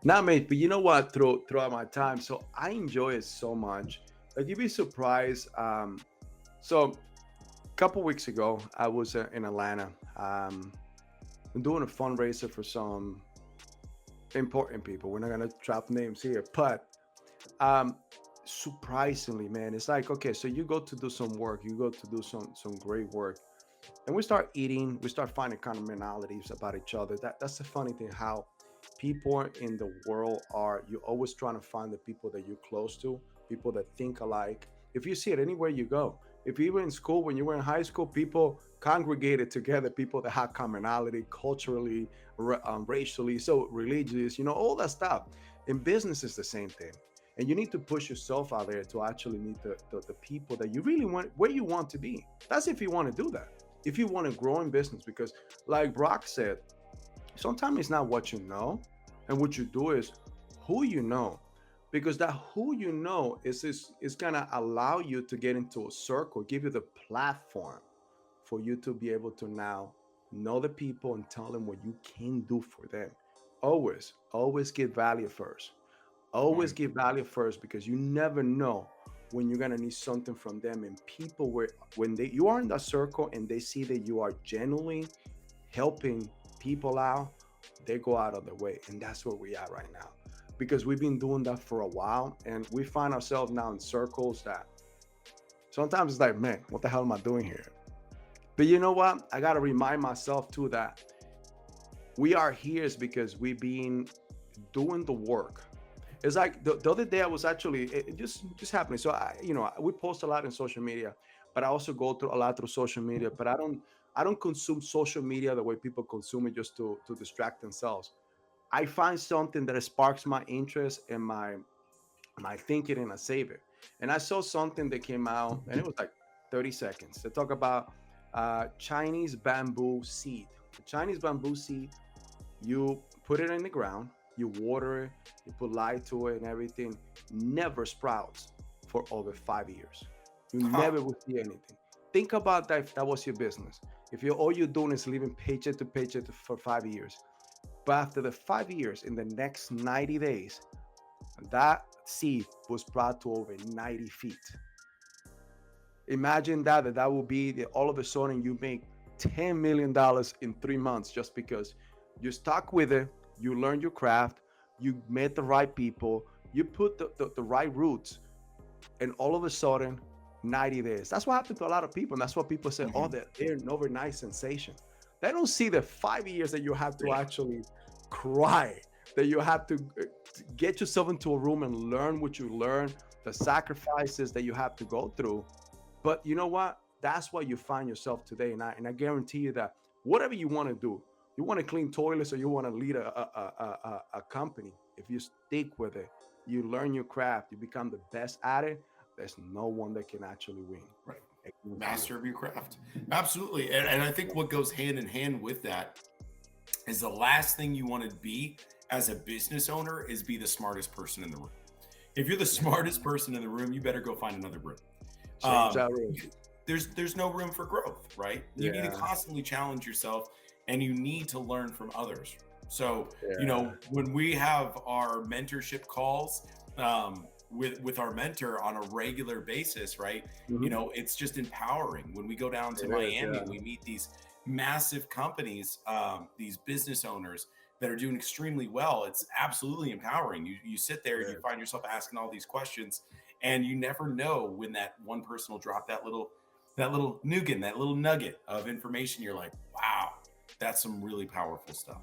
Not mate, but you know what? Throughout my time, so I enjoy it so much. Like you'd be surprised. So a couple weeks ago, I was in Atlanta. I'm doing a fundraiser for some important people. We're not gonna drop names here, but um, surprisingly, man, it's like okay, so you go to do some work, you go to do some great work, and we start eating, we start finding commonalities about each other. That's the funny thing, how people in the world are, you're always trying to find the people that you're close to, people that think alike. If you see it anywhere you go, if you were in school, when you were in high school, people congregated together, people that have commonality culturally, racially, so religious, all that stuff. In business is the same thing, and you need to push yourself out there to actually meet the people that you really want, where you want to be. That's if you want to do that, if you want to grow in business, because like Brock said, sometimes it's not what you know, and what you do is who you know, because that who you know is gonna allow you to get into a circle, give you the platform for you to be able to now know the people and tell them what you can do for them. Always give value first. Always Right. give value first, because you never know when you're gonna need something from them. And people, where when they you are in that circle and they see that you are genuinely helping people out, they go out of their way. And that's where we are right now, because we've been doing that for a while, and we find ourselves now in circles that sometimes it's like, man, what the hell am I doing here? But you know what, I got to remind myself too that we are here is because we've been doing the work. It's like the other day I was actually, it just happening. So we post a lot in social media, but I also go through a lot through social media. But I don't consume social media the way people consume it, just to distract themselves. I find something that sparks my interest and my thinking, and I save it. And I saw something that came out, and it was like 30 seconds. They talk about Chinese bamboo seed. The Chinese bamboo seed, you put it in the ground, you water it, you put light to it and everything, never sprouts for over 5 years. You Huh. never will see anything. Think about that if that was your business. If you all you're doing is living paycheck to paycheck for 5 years, but after the 5 years, in the next 90 days, that seed was brought to over 90 feet. Imagine that will be all of a sudden you make $10 million in 3 months, just because you stuck with it, you learned your craft, you met the right people, you put the right roots, and all of a sudden, 90 days. That's what happened to a lot of people. And that's what people say, oh, Hmm. they're an overnight sensation. They don't see the 5 years that you have to Yeah. actually cry, that you have to get yourself into a room and learn what you learn, the sacrifices that you have to go through. But you know what? That's why you find yourself today. And I guarantee you that whatever you want to do, you want to clean toilets or you want to lead a company, if you stick with it, you learn your craft, you become the best at it, there's no one that can actually win Right. against you. Master of your craft. Absolutely. And I think what goes hand in hand with that is the last thing you want to be as a business owner is be the smartest person in the room. If you're the Yeah. smartest person in the room, you better go find another room. Change Um, that room. there's no room for growth, right? You need to Yeah. constantly challenge yourself, and you need to learn from others. So, Yeah. when we have our mentorship calls with our mentor on a regular basis, right? Mhm. It's just empowering. When we go down to It is. Miami, Yeah. we meet these massive companies, these business owners that are doing extremely well. It's absolutely empowering. You sit there, It you is. find yourself asking all these questions, and you never know when that one person will drop that little nougat, that little nugget of information. You're like, wow, that's some really powerful stuff.